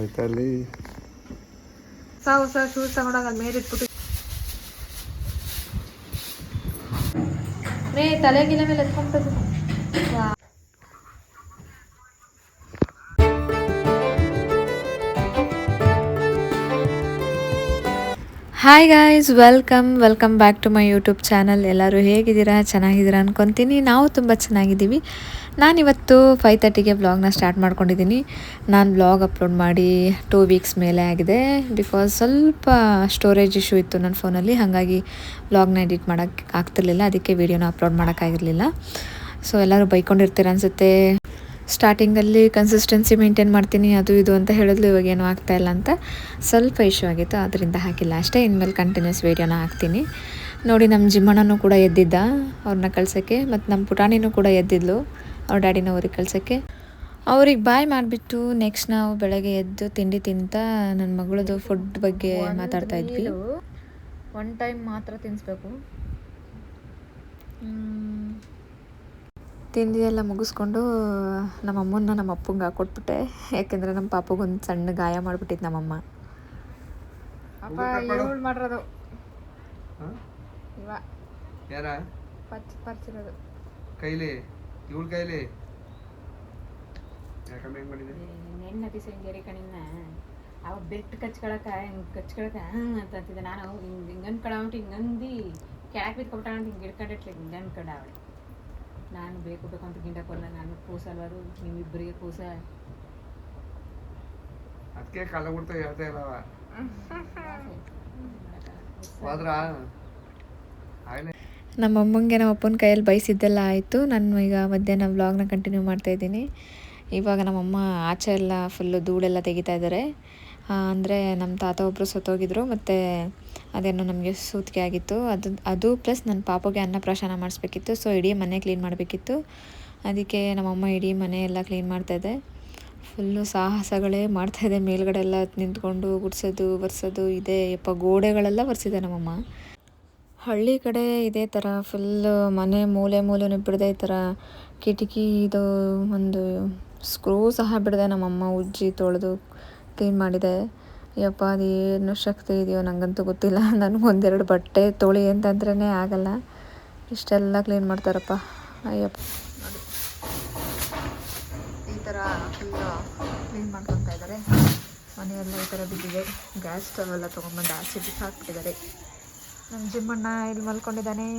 ಆಯ್ತಲ್ಲಿ ಹೊಸ ಶೂಸ್ ತಗೊಂಡಾಗ ಅಲ್ಲಿ ಮೇಲೆ ಇಟ್ಬಿಟ್ಟು ತಲೆಗಿನ ಮೇಲೆ ಎತ್ಕೊಂಡ್ಬಿಟ್ಟು hi guys, welcome back to my YouTube channel. ಎಲ್ಲರೂ ಹೇಗಿದ್ದೀರಾ? ಚೆನ್ನಾಗಿದ್ದೀರಾ ಅನ್ಕೊತೀನಿ. ನಾವು ತುಂಬ ಚೆನ್ನಾಗಿದ್ದೀವಿ. ನಾನಿವತ್ತು 5:30ಗೆ ವ್ಲಾಗ್ನ ಸ್ಟಾರ್ಟ್ ಮಾಡ್ಕೊಂಡಿದ್ದೀನಿ. ನಾನು ವ್ಲಾಗ್ ಅಪ್ಲೋಡ್ ಮಾಡಿ 2 ವೀಕ್ಸ್ ಮೇಲೆ ಆಗಿದೆ. ಬಿಕಾಸ್ ಸ್ವಲ್ಪ ಸ್ಟೋರೇಜ್ ಇಶ್ಯೂ ಇತ್ತು ನನ್ನ ಫೋನಲ್ಲಿ, ಹಾಗಾಗಿ ವ್ಲಾಗ್ನ ಎಡಿಟ್ ಮಾಡೋಕ್ಕೆ ಆಗ್ತಿರ್ಲಿಲ್ಲ. ಅದಕ್ಕೆ ವೀಡಿಯೋನ ಅಪ್ಲೋಡ್ ಮಾಡೋಕ್ಕಾಗಿರಲಿಲ್ಲ. ಸೊ ಎಲ್ಲರೂ ಬೈಕೊಂಡಿರ್ತೀರ ಅನಿಸುತ್ತೆ, ಸ್ಟಾರ್ಟಿಂಗಲ್ಲಿ ಕನ್ಸಿಸ್ಟೆನ್ಸಿ ಮೇಂಟೈನ್ ಮಾಡ್ತೀನಿ ಅದು ಇದು ಅಂತ ಹೇಳಿದ್ಲು, ಇವಾಗ ಏನೂ ಆಗ್ತಾಯಿಲ್ಲ ಅಂತ. ಸ್ವಲ್ಪ ಇಶ್ಯೂ ಆಗಿತ್ತು, ಅದರಿಂದ ಹಾಕಿಲ್ಲ ಅಷ್ಟೇ. ಇನ್ಮೇಲೆ ಕಂಟಿನ್ಯೂಸ್ ವೀಡಿಯೋನ ಹಾಕ್ತೀನಿ. ನೋಡಿ, ನಮ್ಮ ಜಿಮ್ಮಣ್ಣನೂ ಕೂಡ ಎದ್ದಿದ್ದ ಅವ್ರನ್ನ ಕಳ್ಸೋಕ್ಕೆ, ಮತ್ತು ನಮ್ಮ ಪುಟಾಣಿನೂ ಕೂಡ ಎದ್ದಿದ್ಲು ಅವ್ರ ಡ್ಯಾಡಿನ ಊರಿಗೆ ಕಳ್ಸೋಕ್ಕೆ. ಅವ್ರಿಗೆ ಬಾಯ್ ಮಾಡಿಬಿಟ್ಟು ನೆಕ್ಸ್ಟ್ ನಾವು ಬೆಳಗ್ಗೆ ಎದ್ದು ತಿಂಡಿ ತಿಂತ ನನ್ನ ಮಗಳದು ಫುಡ್ ಬಗ್ಗೆ ಮಾತಾಡ್ತಾ ಇದ್ವಿ. 1 ಟೈಮ್ ಮಾತ್ರ ತಿನ್ನಿಸ್ಬೇಕು. ತಿಂಡಿ ಎಲ್ಲ ಮುಗಿಸ್ಕೊಂಡು ನಮ್ಮ ಅಮ್ಮನ್ನ ನಮ್ಮ ಅಪ್ಪಂಗೆ ಹಾಕೊಟ್ಬಿಟ್ಟೆ. ಯಾಕೆಂದರೆ ನಮ್ಮ ಪಾಪಗೊಂದು ಸಣ್ಣ ಗಾಯ ಮಾಡಿಬಿಟ್ಟಿತ್ತು ನಮ್ಮಮ್ಮ. ಮಾಡಿರೋದು ಪರ್ಚಿರೋದು ಕೈಲಿ ಇವಳ ಕೈಲಿ ನೆನ್ನ ದಿವಸ ಕಣಿನ ಅವ ಬೆಟ್ಟು ಕಚ್ಕೊಳಕ ಅಂತಿದ್ದೆ. ನಾನು ಹಿಂಗೆ ಅನ್ಕೊಳಬಿಟ್ಟು ಹಿಂಗಂದು ಕೆಳಕ್ಕೆ ಬಿದ್ಕೊಬಿಟ್ಟ ಹಿಂಗೆ ಹಿಡ್ಕೊಂಡಿಟ್ಲಿ ಹಿಂಗೆ ಅನ್ಕೊಂಡ ಅವಳು. ನಾನು ಬೇಕು ಅಂತ ಗಿಂಡಕ್ಕೊಂದ ನಾನು ಕೂಸಲ್ವರು ನಿಮ್ಮಿಬ್ಬರಿಗೆ ಕೂಸ ಅದಕ್ಕೆ ಕಾಲ ಬಿಡ್ತಾ ಹೇಳ್ತಾ ಇಲ್ಲವ ನಮ್ಮಮ್ಮಂಗೆ ನಮ್ಮ ಅಪ್ಪನ ಕೈಯಲ್ಲಿ ಬೈಸಿದ್ದೆಲ್ಲ ಆಯಿತು. ನಾನು ಈಗ ಮಧ್ಯಾಹ್ನ ವ್ಲಾಗ್ನ ಕಂಟಿನ್ಯೂ ಮಾಡ್ತಾಯಿದ್ದೀನಿ. ಇವಾಗ ನಮ್ಮಮ್ಮ ಆಚೆ ಎಲ್ಲ ಫುಲ್ಲು ಧೂಳೆಲ್ಲ ತೆಗಿತಾ ಇದ್ದಾರೆ. ಅಂದರೆ ನಮ್ಮ ತಾತ ಒಬ್ಬರು ಸತ್ತೋಗಿದ್ರು, ಮತ್ತು ಅದೇನೋ ನಮಗೆ ಸೂತಿಗೆ ಆಗಿತ್ತು. ಅದು ಪ್ಲಸ್ ನನ್ನ ಪಾಪಗೆ ಅನ್ನಪ್ರಾಶನ ಮಾಡಿಸ್ಬೇಕಿತ್ತು. ಸೊ ಇಡೀ ಮನೆ ಕ್ಲೀನ್ ಮಾಡಬೇಕಿತ್ತು. ಅದಕ್ಕೆ ನಮ್ಮಮ್ಮ ಇಡೀ ಮನೆ ಎಲ್ಲ ಕ್ಲೀನ್ ಮಾಡ್ತಾಯಿದ್ದೆ. ಫುಲ್ಲು ಸಾಹಸಗಳೇ ಮಾಡ್ತಾಯಿದ್ದೆ. ಮೇಲ್ಗಡೆ ಎಲ್ಲ ನಿಂತ್ಕೊಂಡು ಗುಡಿಸೋದು ಒರೆಸೋದು ಇದೆ. ಗೋಡೆಗಳೆಲ್ಲ ಒರೆಸಿದೆ ನಮ್ಮಮ್ಮ. ಹಳ್ಳಿ ಕಡೆ ಇದೇ ಥರ ಫುಲ್ಲು ಮನೆ ಮೂಲೆನೂ ಬಿಡದೆ ಈ ಥರ ಕಿಟಕಿ ಇದು ಒಂದು ಸ್ಕ್ರೂ ಸಹ ಬಿಡದೆ ನಮ್ಮಮ್ಮ ಉಜ್ಜಿ ತೊಳೆದು ಕ್ಲೀನ್ ಮಾಡಿದೆ. ಯಪ್ಪ, ಅದೇನು ಶಕ್ತಿ ಇದೆಯೋ ನನಗಂತೂ ಗೊತ್ತಿಲ್ಲ. ನನಗೊಂದೆರಡು ಬಟ್ಟೆ ತೊಳಿ ಅಂತಂದ್ರೇ ಆಗಲ್ಲ, ಇಷ್ಟೆಲ್ಲ ಕ್ಲೀನ್ ಮಾಡ್ತಾರಪ್ಪ. ಅಯ್ಯಪ್ಪ, ಈ ಥರ ಫುಲ್ಲು ಕ್ಲೀನ್ ಮಾಡ್ಕೊತಾ ಇದ್ದಾರೆ. ಮನೆಯೆಲ್ಲ ಈ ಥರ ಬಿದ್ದಿದೆ. ಗ್ಯಾಸ್ ಸ್ಟವ್ ಎಲ್ಲ ತೊಗೊಂಡ್ಬಂದು ಆಚೆ ಬಿಸಾಕ್ಬಿಟ್ಟಿದ್ದಾರೆ. ನಮ್ಮ ಜಿಮ್ಮಣ್ಣ ಇಲ್ಲಿ ಮಲ್ಕೊಂಡಿದ್ದಾನೆ,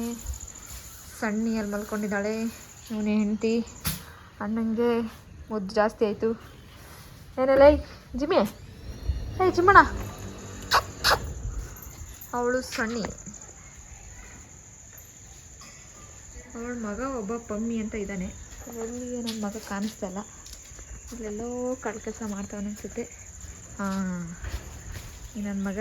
ಸಣ್ಣಿ ಅಲ್ಲಿ ಮಲ್ಕೊಂಡಿದ್ದಾಳೆ. ಇವನೇ ಹೆಂಡತಿ. ಅಣ್ಣಂಗೆ ಮುದ್ದು ಜಾಸ್ತಿ ಆಯಿತು. ಏನೆಲ್ಲ ಜಿಮ್ಮಿ, ಜಿಮ್ಮಣ್ಣ, ಅವಳು ಸಣ್ಣಿ. ಅವಳ ಮಗ ಒಬ್ಬ ಪಮ್ಮಿ ಅಂತ ಇದ್ದಾನೆ. ಅವಳಿಗೆ ನನ್ನ ಮಗ ಕಾಣಿಸ್ತಾ ಇಲ್ಲ, ಇಲ್ಲೆಲ್ಲೋ ಕೆಲಸ ಮಾಡ್ತಾವನೆ ಅನಿಸುತ್ತೆ. ನನ್ನ ಮಗ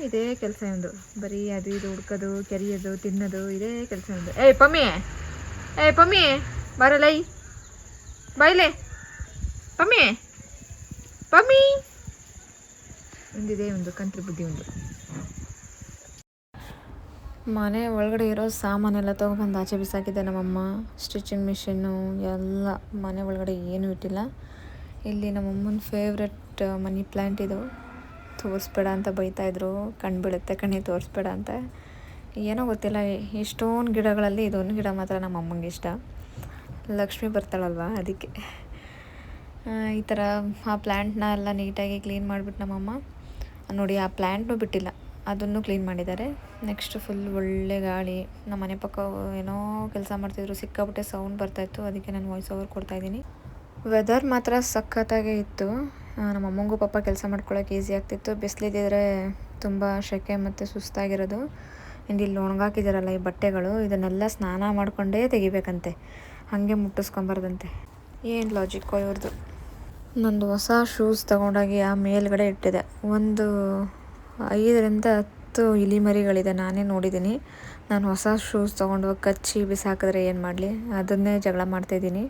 ಇದೇ ಕೆಲಸ ಒಂದು, ಬರೀ ಅದು ಇದು ಹುಡ್ಕೋದು, ಕೆರಿಯೋದು, ತಿನ್ನೋದು, ಇದೇ ಕೆಲಸ ಒಂದು. ಪಮ್ಮಿ ಬರಲ್ಲ, ಬಾಯ್ಲೆ ಪಮ್ಮಿ ಒಂದಿದೆ ಒಂದು ಕಂತ್ರಿ ಬುದ್ಧಿ ಒಂದು. ಮನೆ ಒಳಗಡೆ ಇರೋ ಸಾಮಾನೆಲ್ಲ ತೊಗೊಬಂದು ಆಚೆ ಬಿಸಾಕಿದ್ದೆ ನಮ್ಮಮ್ಮ. ಸ್ಟಿಚಿಂಗ್ ಮಿಷಿನ್ನು ಎಲ್ಲ ಮನೆ ಒಳಗಡೆ ಏನೂ ಇಟ್ಟಿಲ್ಲ. ಇಲ್ಲಿ ನಮ್ಮಮ್ಮನ ಫೇವ್ರೆಟ್ ಮನಿ ಪ್ಲ್ಯಾಂಟ್ ಇದು. ತೋರಿಸ್ಬೇಡ ಅಂತ ಬೈತಾಯಿದ್ರು, ಕಣ್ಣು ಬೀಳುತ್ತೆ ಕಣ್ಣಿ ತೋರಿಸ್ಬೇಡ ಅಂತ. ಏನೋ ಗೊತ್ತಿಲ್ಲ, ಇಷ್ಟೊಂದು ಗಿಡಗಳಲ್ಲಿ ಇದೊಂದು ಗಿಡ ಮಾತ್ರ ನಮ್ಮ ಅಮ್ಮಂಗೆ ಇಷ್ಟ. ಲಕ್ಷ್ಮಿ ಬರ್ತಾಳಲ್ವ, ಅದಕ್ಕೆ ಈ ಥರ ಆ ಪ್ಲ್ಯಾಂಟ್ನ ಎಲ್ಲ ನೀಟಾಗಿ ಕ್ಲೀನ್ ಮಾಡಿಬಿಟ್ಟು ನಮ್ಮಮ್ಮ ನೋಡಿ, ಆ ಪ್ಲ್ಯಾಂಟ್ನೂ ಬಿಟ್ಟಿಲ್ಲ, ಅದನ್ನು ಕ್ಲೀನ್ ಮಾಡಿದ್ದಾರೆ. ನೆಕ್ಸ್ಟ್ ಫುಲ್ ಒಳ್ಳೆ ಗಾಳಿ. ನಮ್ಮ ಮನೆ ಪಕ್ಕ ಏನೋ ಕೆಲಸ ಮಾಡ್ತಿದ್ರು, ಸಿಕ್ಕಾಬಿಟ್ಟೆ ಸೌಂಡ್ ಬರ್ತಾಯಿತ್ತು. ಅದಕ್ಕೆ ನಾನು ವಾಯ್ಸ್ ಓವರ್ ಕೊಡ್ತಾಯಿದ್ದೀನಿ. ವೆದರ್ ಮಾತ್ರ ಸಖತ್ತಾಗೇ ಇತ್ತು. ನಮ್ಮ ಅಮ್ಮಂಗೂ ಪಾಪ ಕೆಲಸ ಮಾಡ್ಕೊಳ್ಳೋಕೆ ಈಸಿ ಆಗ್ತಿತ್ತು. ಬಿಸಿಲಿದ್ದಿದ್ರೆ ತುಂಬ ಸೆಕೆ ಮತ್ತು ಸುಸ್ತಾಗಿರೋದು. ಇಲ್ಲಿ ಒಣಗಾಕಿದಾರಲ್ಲ ಈ ಬಟ್ಟೆಗಳು, ಇದನ್ನೆಲ್ಲ ಸ್ನಾನ ಮಾಡಿಕೊಂಡೇ ತೆಗಿಬೇಕಂತೆ, ಹಾಗೆ ಮುಟ್ಟಿಸ್ಕೊಂಬಾರ್ದಂತೆ. ಏನು ಲಾಜಿಕ್ಕೋ ಇವ್ರದ್ದು. ನಂದು ಹೊಸ ಶೂಸ್ ತೊಗೊಂಡಾಗಿ ಆ ಮೇಲ್ಗಡೆ ಇಟ್ಟಿದೆ. ಒಂದು 5-10 ಇಲಿಮರಿಗಳಿದೆ, ನಾನೇ ನೋಡಿದ್ದೀನಿ. ನಾನು ಹೊಸ ಶೂಸ್ ತೊಗೊಂಡೋಗಿ ಕಚ್ಚಿ ಬಿಸಾಕಿದ್ರೆ ಏನು ಮಾಡಲಿ, ಅದನ್ನೇ ಜಗಳ ಮಾಡ್ತಾಯಿದ್ದೀನಿ.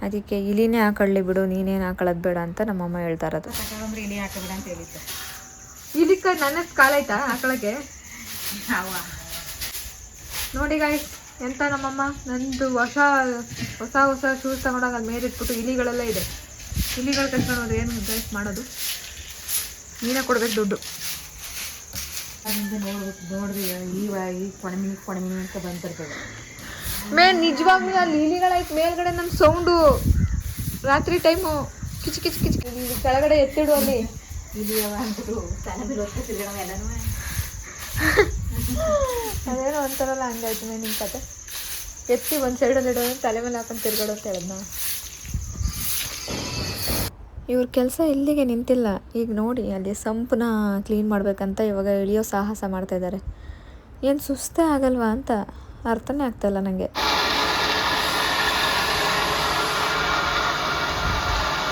ಅದಕ್ಕೆ ಇಲಿನೇ ಹಾಕೊಳ್ಳಿ ಬಿಡು, ನೀನೇನು ಹಾಕೊಳ್ಳೋದು ಬೇಡ ಅಂತ ನಮ್ಮಮ್ಮ ಹೇಳ್ತಾ ಇರೋದು. ಇಲಿ ಹಾಕಬೇಡ ಅಂತ ಹೇಳಿತ್ತು. ಇಲಿಕ್ಕ ನನ್ನ ಕಾಲಾಯ್ತಾ ಹಾಕೊಳ್ಳೋಕ್ಕೆ? ನೋಡಿ ಗಾಯ್ಸ್, ಎಂತ ನಮ್ಮಮ್ಮ ನಂದು ಹೊಸ ಶೂಸ್ ತಗೊಂಡಾಗ ಅಲ್ಲಿ ಮೇಲೆ ಇಟ್ಬಿಟ್ಟು ಇಲಿಗಳೆಲ್ಲ ಇದೆ. ಇಲಿಗಳು ಕಟ್ಕೊಂಡು ಹೋದ್ರೆ ಏನು ಗೈಸ್ ಮಾಡೋದು? ನೀನೇ ಕೊಡ್ಬೇಕು ದುಡ್ಡು. ಅಲ್ಲಿಂದ ನೋಡ್ರಿ ಈ ಕೊಣಮಿನಿ ಅಂತ ಬಂತಿರ್ತದೆ. ನಿಜವಾಗ್ಲೂ ಅಲ್ಲಿ ಇಲಿಗಳಾಯ್ತು ಮೇಲ್ಗಡೆ. ನಮ್ಮ ಸೌಂಡು ರಾತ್ರಿ ಟೈಮು ಕಿಚ್ ಕಿಚ್ ಕಿಚ್ ಇಲ್ಲಿ ಕೆಳಗಡೆ ಎತ್ತಿಡು. ಅಲ್ಲಿ ಇಲ್ಲಿ ಅಂದ್ಬಿಟ್ಟು ತಲೆ ಮೇಲೆ ಹೊತ್ತು ತಿರ್ಗಣ ಎಲ್ಲನೂ ಅದೇನೋ ಅಂತಾರಲ್ಲ ಹಂಗಾಯ್ತು ನಿಮ್ಮ ಕತೆ. ಎತ್ತಿ ಒಂದು ಸೈಡಲ್ಲಿ ಇಡೋದು ತಲೆ ಮೇಲೆ ಹಾಕೊಂಡು ತಿರ್ಗಾಡೋ ಅಂತ ಹೇಳಿದ್ನ. ಇವ್ರ ಕೆಲಸ ಇಲ್ಲಿಗೆ ನಿಂತಿಲ್ಲ. ಈಗ ನೋಡಿ ಅಲ್ಲಿ ಸಂಪನ್ನ ಕ್ಲೀನ್ ಮಾಡಬೇಕಂತ ಇವಾಗ ಇಳಿಯೋ ಸಾಹಸ ಮಾಡ್ತಾಯಿದ್ದಾರೆ. ಏನು ಸುಸ್ತೇ ಆಗಲ್ವಾ ಅಂತ ಅರ್ಥನೇ ಆಗ್ತಾಯಿಲ್ಲ ನನಗೆ.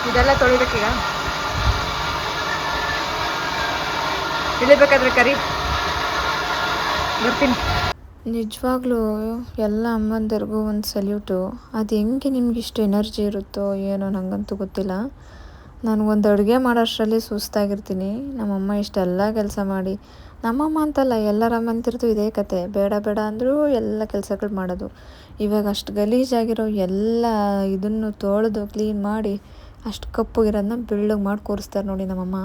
ಇದೆಲ್ಲ ತೊಳಿಬೇಕೀಗ. ಇಳಿಬೇಕಾದ್ರೆ ಕರಿ ಬರ್ತೀನಿ. ನಿಜವಾಗ್ಲೂ ಎಲ್ಲ ಅಮ್ಮಂದಿರಿಗೂ ಒಂದು ಸಲ್ಯೂಟು. ಅದು ಹೆಂಗೆ ನಿಮ್ಗಿಷ್ಟು ಎನರ್ಜಿ ಇರುತ್ತೋ ಏನೋ ನನಗಂತೂ ಗೊತ್ತಿಲ್ಲ. ನಾನು ಒಂದು ಅಡುಗೆ ಮಾಡೋಷ್ಟರಲ್ಲಿ ಸುಸ್ತಾಗಿರ್ತೀನಿ. ನಮ್ಮಮ್ಮ ಇಷ್ಟೆಲ್ಲ ಕೆಲಸ ಮಾಡಿ, ನಮ್ಮಮ್ಮ ಅಂತಲ್ಲ ಎಲ್ಲರ ಅಮ್ಮಂತಿರ್ತು ಇದೇ ಕತೆ. ಬೇಡ ಬೇಡ ಅಂದರೂ ಎಲ್ಲ ಕೆಲಸಗಳು ಮಾಡೋದು. ಇವಾಗ ಅಷ್ಟು ಗಲೀಜಾಗಿರೋ ಎಲ್ಲ ಇದನ್ನು ತೊಳೆದು ಕ್ಲೀನ್ ಮಾಡಿ ಅಷ್ಟು ಕಪ್ಪಗಿರೋದನ್ನ ಬೆಳ್ಳಗೆ ಮಾಡಿ ಕೂರಿಸ್ತಾರೆ ನೋಡಿ ನಮ್ಮಮ್ಮ.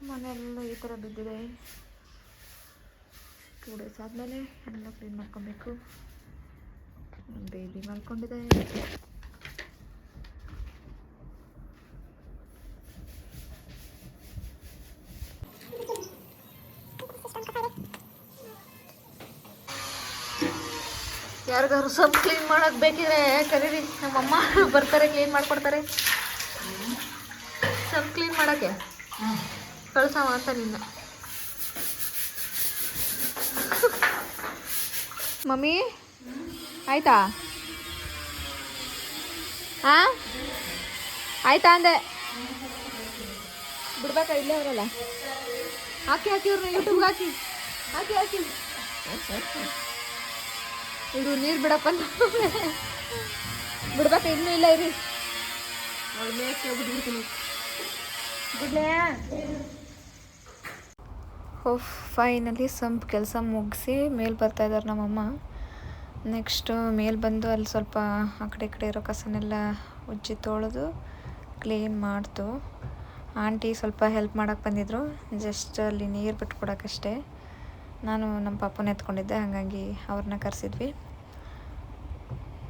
ಮನೆಯೆಲ್ಲ ಈ ಥರ ಬಿದ್ದಿದೆ. 2 ಡೇಸ್ ಆದಮೇಲೆ ಎಲ್ಲ ಕ್ಲೀನ್ ಮಾಡ್ಕೊಬೇಕು. ಬೇಬಿ ಮಲ್ಕೊಂಡಿದೆ. ಯಾರಿಗಾದ್ರು ಸಬ್ ಕ್ಲೀನ್ ಮಾಡೋಕೆ ಬೇಕಿದ್ರೆ ಕರೀರಿ, ನಮ್ಮಮ್ಮ ಬರ್ತಾರೆ, ಕ್ಲೀನ್ ಮಾಡಿಕೊಡ್ತಾರೆ. ಸಬ್ ಕ್ಲೀನ್ ಮಾಡೋಕ್ಕೆ ಕಳ್ಸವ ಅಂತ ನಿನ್ನ. ಮಮ್ಮಿ ಆಯ್ತಾ? ಹಾಂ ಆಯ್ತಾ ಅಂದೆ. ಬಿಡ್ಬೇಕಾ? ಇಲ್ಲೇ ಅವರಲ್ಲ. ಹಾಕಿ ಇವ್ರನ್ನ ಯೂಟ್ಯೂಬ್ಗೆ ಹಾಕಿ ಇಡು. ನೀರು ಬಿಡಪ್ಪ ಬಿಡ್ಬೇಕಾ? ಇನ್ನೂ ಇಲ್ಲ ಇರಿ. ಫೈನಲಿ ಸಂಪ್ ಕೆಲಸ ಮುಗಿಸಿ ಮೇಲೆ ಬರ್ತಾಯಿದ್ದಾರೆ ನಮ್ಮಮ್ಮ. ನೆಕ್ಸ್ಟು ಮೇಲೆ ಬಂದು ಅಲ್ಲಿ ಸ್ವಲ್ಪ ಆ ಕಡೆ ಈ ಕಡೆ ಇರೋ ಕಸನೆಲ್ಲ ಉಜ್ಜಿ ತೊಳೆದು ಕ್ಲೀನ್ ಮಾಡ್ತು. ಆಂಟಿ ಸ್ವಲ್ಪ ಹೆಲ್ಪ್ ಮಾಡೋಕ್ಕೆ ಬಂದಿದ್ದರು. ಜಸ್ಟ್ ಅಲ್ಲಿ ನೀರು ಬಿಟ್ಕೊಡೋಕ್ಕಷ್ಟೇ. ನಾನು ನಮ್ಮ ಪಾಪನ ಎತ್ಕೊಂಡಿದ್ದೆ, ಹಾಗಾಗಿ ಅವ್ರನ್ನ ಕರೆಸಿದ್ವಿ.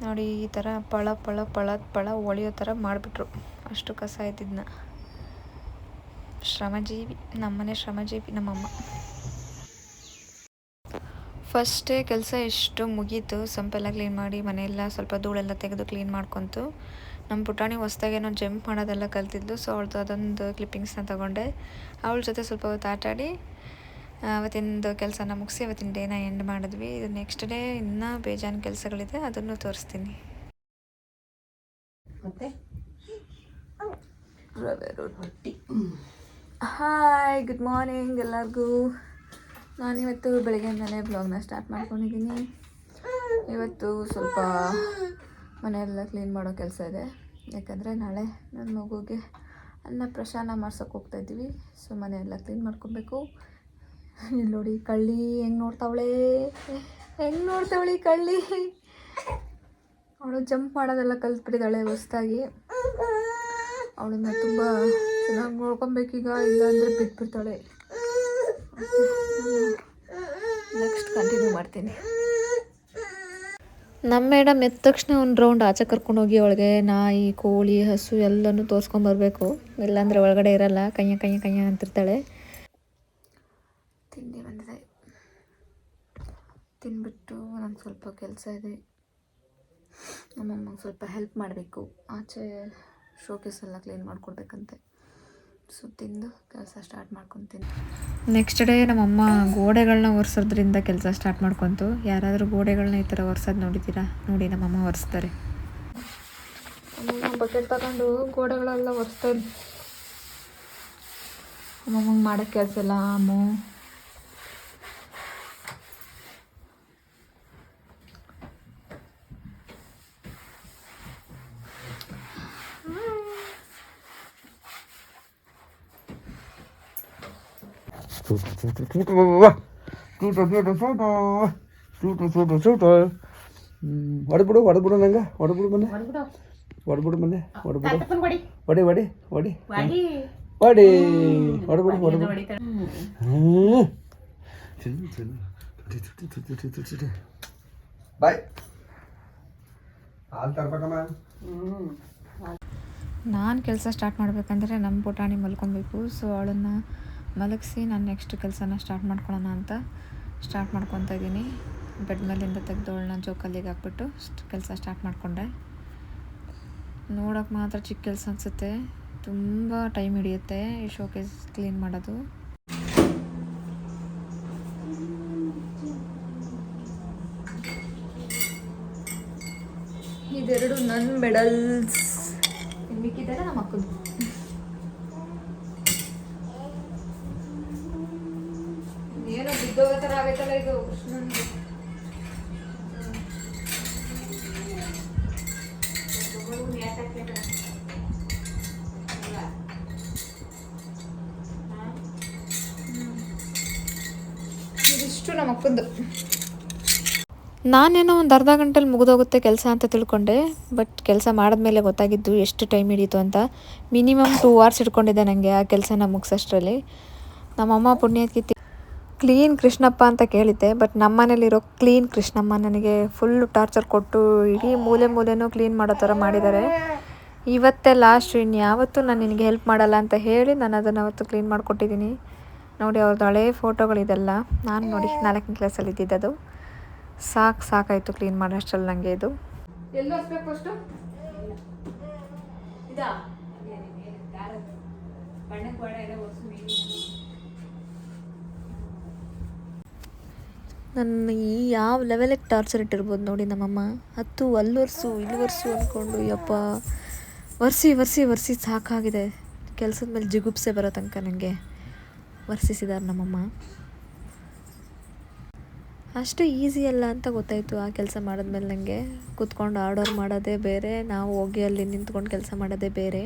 ನೋಡಿ ಈ ಥರ ಪಳ ಒಳೆಯೋ ಥರ ಮಾಡಿಬಿಟ್ರು. ಅಷ್ಟು ಕಸ ಇದ್ದಿದ್ದನ್ನ. ಶ್ರಮಜೀವಿ, ನಮ್ಮನೆ ಶ್ರಮಜೀವಿ ನಮ್ಮಮ್ಮ. ಫಸ್ಟೇ ಕೆಲಸ ಎಷ್ಟು ಮುಗೀತು. ಸಂಪೆಲ್ಲ ಕ್ಲೀನ್ ಮಾಡಿ ಮನೆಯೆಲ್ಲ ಸ್ವಲ್ಪ ಧೂಳೆಲ್ಲ ತೆಗೆದು ಕ್ಲೀನ್ ಮಾಡ್ಕೊತು. ನಮ್ಮ ಪುಟಾಣಿ ಹೊಸ್ದಾಗೇನೋ ಜಂಪ್ ಮಾಡೋದೆಲ್ಲ ಕಲ್ತಿದ್ದು. ಸೊ ಅವಳದು ಅದೊಂದು ಕ್ಲಿಪ್ಪಿಂಗ್ಸ್ನ ತೊಗೊಂಡೆ. ಅವಳ ಜೊತೆ ಸ್ವಲ್ಪ ಹೊತ್ತು ಆಟಾಡಿ ಅವತ್ತಿಂದು ಕೆಲಸನ ಮುಗಿಸಿ ಅವತ್ತಿನ ಡೇನ ಎಂಡ್ ಮಾಡಿದ್ವಿ. ಇದು ನೆಕ್ಸ್ಟ್ ಡೇ ಇನ್ನೂ ಬೇಜಾನ್ ಕೆಲಸಗಳಿದೆ, ಅದನ್ನು ತೋರಿಸ್ತೀನಿ. ಮತ್ತೆ ರವೆ ರೊಟ್ಟಿ. ಹಾಯ್, ಗುಡ್ ಮಾರ್ನಿಂಗ್ ಎಲ್ಲರಿಗೂ. ನಾನಿವತ್ತು ಬೆಳಗ್ಗೆಯಿಂದಲೇ ಬ್ಲಾಗ್ನ ಸ್ಟಾರ್ಟ್ ಮಾಡ್ಕೊಂಡಿದ್ದೀನಿ. ಇವತ್ತು ಸ್ವಲ್ಪ ಮನೆಯೆಲ್ಲ ಕ್ಲೀನ್ ಮಾಡೋ ಕೆಲಸ ಇದೆ. ಯಾಕಂದರೆ ನಾಳೆ ನನ್ನ ಮಗುಗೆ ಅನ್ನಪ್ರಾಶನ ಮಾಡ್ಸೋಕೆ ಹೋಗ್ತಾಯಿದ್ದೀವಿ. ಸೊ ಮನೆಯೆಲ್ಲ ಕ್ಲೀನ್ ಮಾಡ್ಕೊಬೇಕು. ಇಲ್ಲಿ ನೋಡಿ ಕಳ್ಳಿ ಹೆಂಗೆ ನೋಡ್ತಾವಳಿ ಕಳ್ಳಿ. ಅವಳು ಜಂಪ್ ಮಾಡೋದೆಲ್ಲ ಕಲ್ತ್ಬಿಟ್ಟಿದ್ದಾಳೆ ಹೊಸ್ದಾಗಿ. ಅವಳನ್ನ ತುಂಬ ಚೆನ್ನಾಗಿ ನೋಡ್ಕೊಬೇಕೀಗ, ಇಲ್ಲಾಂದರೆ ಬಿಟ್ಬಿಡ್ತಾಳೆ. ನೆಕ್ಸ್ಟ್ ಕಂಟಿನ್ಯೂ ಮಾಡ್ತೀನಿ. ನಮ್ಮ ಮೇಡಮ್ ಎದ್ದ ತಕ್ಷಣ ಒಂದು ರೌಂಡ್ ಆಚೆ ಕರ್ಕೊಂಡೋಗಿ ಅವಳಿಗೆ ನಾಯಿ, ಕೋಳಿ, ಹಸು ಎಲ್ಲನೂ ತೋರಿಸ್ಕೊಂಬರ್ಬೇಕು. ಇಲ್ಲಾಂದರೆ ಒಳಗಡೆ ಇರಲ್ಲ, ಕಯ್ಯ ಅಂತಿರ್ತಾಳೆ. ತಿಂಡಿ ಬಂದಿದೆ, ತಿಂದ್ಬಿಟ್ಟು ನಂಗೆ ಸ್ವಲ್ಪ ಕೆಲಸ ಇದೆ. ನಮ್ಮಮ್ಮಗೆ ಸ್ವಲ್ಪ ಹೆಲ್ಪ್ ಮಾಡಬೇಕು. ಆಚೆ ಶೋಕೇಸ್ ಎಲ್ಲ ಕ್ಲೀನ್ ಮಾಡ್ಕೊಡ್ಬೇಕಂತೆ. ಸೊ ತಿಂದು ಕೆಲಸ ಸ್ಟಾರ್ಟ್ ಮಾಡ್ಕೊತೀನಿ. ನೆಕ್ಸ್ಟ್ ಡೇ ನಮ್ಮಮ್ಮ ಗೋಡೆಗಳನ್ನ ಒರೆಸೋದ್ರಿಂದ ಕೆಲಸ ಸ್ಟಾರ್ಟ್ ಮಾಡ್ಕೊತು. ಯಾರಾದರೂ ಗೋಡೆಗಳನ್ನ ಈ ಥರ ಒರೆಸೋದು ನೋಡಿದ್ದೀರಾ? ನೋಡಿ ನಮ್ಮಮ್ಮ ಒರೆಸ್ತಾರೆ. ನಮ್ಮಮ್ಮ ಬಕೆಟ್ ತಗೊಂಡು ಗೋಡೆಗಳೆಲ್ಲ ಒರೆಸ್ತಾರೆ. ನಮ್ಮಮ್ಮಗೆ ಮಾಡೋಕ್ಕೆ ಕೆಲಸ ಇಲ್ಲ. ಅಮ್ಮು ಹೊಡೆದ್ಬಿಡು ನಂಗೆ ಹೊಡೆದ್ಬಿಡು ಮನೆ. ಹೊಡ್ಬಿಡು ಮೊನ್ನೆ ಹೊಡ್ಬಿಡು ತಾತಪ್ಪನ್ ಕೊಡಿ ಹೊಡಿ ಹೊಡಿ ಹೊಡಿ ವಾಡಿ ಹೊಡಿ ಹೊಡ್ಬಿಡು ಹೊಡ್ಬಿಡು ಹೊಡಿತಾಳೆ. ತಿನ್ನು ತಿನ್ನು ತುಟಿ ಬಾಯ್ ಹಾಲು ತರ್ಬೇಕಮ್ಮ. ನಾನು ಕೆಲಸ ಸ್ಟಾರ್ಟ್ ಮಾಡಬೇಕಂದ್ರೆ ನಮ್ಮ ಪುಟಾಣಿ ಮಲ್ಕೊಬೇಕು. ಸೊ ಅವಳನ್ನು ಮಲಗಿಸಿ ನಾನು ನೆಕ್ಸ್ಟ್ ಕೆಲಸನ ಸ್ಟಾರ್ಟ್ ಮಾಡ್ಕೊಳ್ಳೋಣ ಅಂತ ಸ್ಟಾರ್ಟ್ ಮಾಡ್ಕೊತಾ ಇದ್ದೀನಿ. ಬೆಡ್ ಮೇಲಿಂದ ತೆಗೆದು ಅವಳನ್ನ ಜೋಕಲ್ಲಿಗೆ ಹಾಕ್ಬಿಟ್ಟು ಕೆಲಸ ಸ್ಟಾರ್ಟ್ ಮಾಡಿಕೊಂಡೆ. ನೋಡೋಕೆ ಮಾತ್ರ ಚಿಕ್ಕ ಕೆಲಸ ಅನಿಸುತ್ತೆ, ತುಂಬ ಟೈಮ್ ಹಿಡಿಯುತ್ತೆ ಈ ಶೋಕೇಸ್ ಕ್ಲೀನ್ ಮಾಡೋದು. ಇದೆರಡು ನನ್ನ ಮೆಡಲ್ಸ್, ಮಿಕ್ಕಿದ್ದೆಲ್ಲ ನಮ್ಮ ಅಕ್ಕದು. ಏನೋ ಬಿದ್ದೋಗೋ ಥರ ಆಗೈತಲ್ಲ ಇದು ಕೃಷ್ಣನ್ಗೆ. ಇದಿಷ್ಟು ನಮ್ಮ ಅಕ್ಕಂದು. ನಾನೇನೋ ಒಂದು ಅರ್ಧ ಗಂಟೆಲಿ ಮುಗಿದೋಗುತ್ತೆ ಕೆಲಸ ಅಂತ ತಿಳ್ಕೊಂಡೆ. ಬಟ್ ಕೆಲಸ ಮಾಡಿದ್ಮೇಲೆ ಗೊತ್ತಾಗಿದ್ದು ಎಷ್ಟು ಟೈಮ್ ಹಿಡೀತು ಅಂತ. ಮಿನಿಮಮ್ 2 hours ಇಟ್ಕೊಂಡಿದ್ದೆ ನನಗೆ ಆ ಕೆಲಸನ ಮುಗಿಸೋಷ್ಟರಲ್ಲಿ. ನಮ್ಮಮ್ಮ ಪುಣ್ಯಕ್ಕೆ ಕ್ಲೀನ್ ಕೃಷ್ಣಪ್ಪ ಅಂತ ಕೇಳಿದ್ದೆ, ಬಟ್ ನಮ್ಮ ಮನೇಲಿರೋ ಕ್ಲೀನ್ ಕೃಷ್ಣಮ್ಮ ನನಗೆ ಫುಲ್ಲು ಟಾರ್ಚರ್ ಕೊಟ್ಟು ಇಡೀ ಮೂಲೆನೂ ಕ್ಲೀನ್ ಮಾಡೋ ಥರ ಮಾಡಿದ್ದಾರೆ. ಇವತ್ತೇ ಲಾಸ್ಟ್, ಇನ್ಯಾವತ್ತೂ ನಾನು ನಿನಗೆ ಹೆಲ್ಪ್ ಮಾಡಲ್ಲ ಅಂತ ಹೇಳಿ ನಾನು ಅದನ್ನು ಅವತ್ತು ಕ್ಲೀನ್ ಮಾಡಿಕೊಟ್ಟಿದ್ದೀನಿ. ನೋಡಿ ಅವ್ರದ್ದು ಹಳೇ ಫೋಟೋಗಳಿದೆಲ್ಲ. ನಾನು ನೋಡಿ 4ನೇ ಕ್ಲಾಸಲ್ಲಿ ಇದ್ದಿದ್ದದು. ಸಾಕಾಯಿತು ಕ್ಲೀನ್ ಮಾಡೋಷ್ಟರಲ್ಲಿ ನನಗೆ ಇದು. ಎಲ್ಲೂ ಹಸ್ಬೇಕು ಅಷ್ಟು ಇದಾ ಬಣ್ಣಕ್ಕೆ ಬಾಡ ಎಲ್ಲ ಒರ್ಸು ಮೇಲೆ ನನ್ನ ಈ ಯಾವ ಲೆವೆಲಿಗೆ ಟಾರ್ಚರ್ ಇಟ್ಟಿರ್ಬೋದು ನೋಡಿ ನಮ್ಮಮ್ಮ. ಅಲ್ಲಿ ಒರ್ಸು ಅಂದ್ಕೊಂಡು ಯಪ್ಪ ಒರೆಸಿ ಸಾಕಾಗಿದೆ. ಕೆಲಸದ ಮೇಲೆ ಜಿಗುಪ್ಸೆ ಬರೋ ತನಕ ನನಗೆ ಒರೆಸಿದ್ದಾರೆ ನಮ್ಮಮ್ಮ. ಅಷ್ಟು ಈಸಿ ಅಲ್ಲ ಅಂತ ಗೊತ್ತಾಯಿತು ಆ ಕೆಲಸ ಮಾಡಿದ್ಮೇಲೆ. ನನಗೆ ಕೂತ್ಕೊಂಡು ಆರ್ಡರ್ ಮಾಡೋದೇ ಬೇರೆ, ನಾವು ಹೋಗಿ ಅಲ್ಲಿ ನಿಂತ್ಕೊಂಡು ಕೆಲಸ ಮಾಡೋದೇ ಬೇರೆ.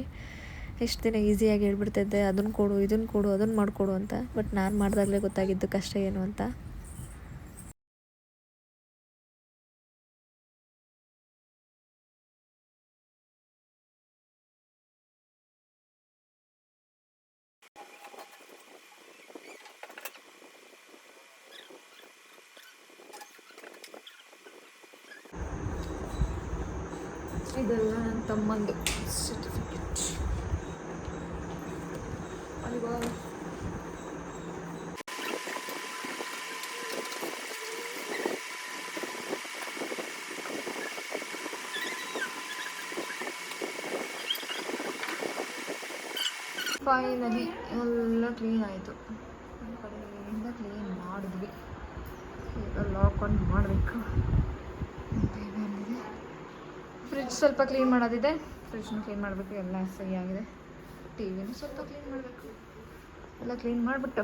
ಎಷ್ಟು ದಿನ ಈಸಿಯಾಗಿ ಹೇಳ್ಬಿಡ್ತಿದ್ದೆ ಅದನ್ನು ಕೊಡು ಇದನ್ನು ಕೊಡು ಅದನ್ನು ಮಾಡಿಕೊಡು ಅಂತ. ಬಟ್ ನಾನು ಮಾಡಿದಾಗಲೇ ಗೊತ್ತಾಗಿದ್ದು ಕಷ್ಟ ಏನು ಅಂತ. ಇದೆಲ್ಲ ನನ್ನ ತಮ್ಮಂದು ಸರ್ಟಿಫಿಕೇಟ್. ಅಲ್ವಾ ಫೈನಲಿ ಎಲ್ಲ ಕ್ಲೀನ್ ಆಯಿತು. ಕಡೆಯಿಂದ ಕ್ಲೀನ್ ಮಾಡಿದ್ವಿ. ಈಗ ಲಾಕ್ ಆನ್ ಮಾಡಬೇಕು. ಫ್ರಿಡ್ಜ್ ಸ್ವಲ್ಪ ಕ್ಲೀನ್ ಮಾಡೋದಿದೆ, ಫ್ರಿಡ್ಜ್ನ ಕ್ಲೀನ್ ಮಾಡಬೇಕು. ಎಲ್ಲ ಸರಿಯಾಗಿದೆ. ಟಿವಿನೂ ಸ್ವಲ್ಪ ಕ್ಲೀನ್ ಮಾಡಬೇಕು. ಎಲ್ಲ ಕ್ಲೀನ್ ಮಾಡಿಬಿಟ್ಟು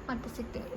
ಮತ್ತೆ ಸಿಗ್ತೀನಿ.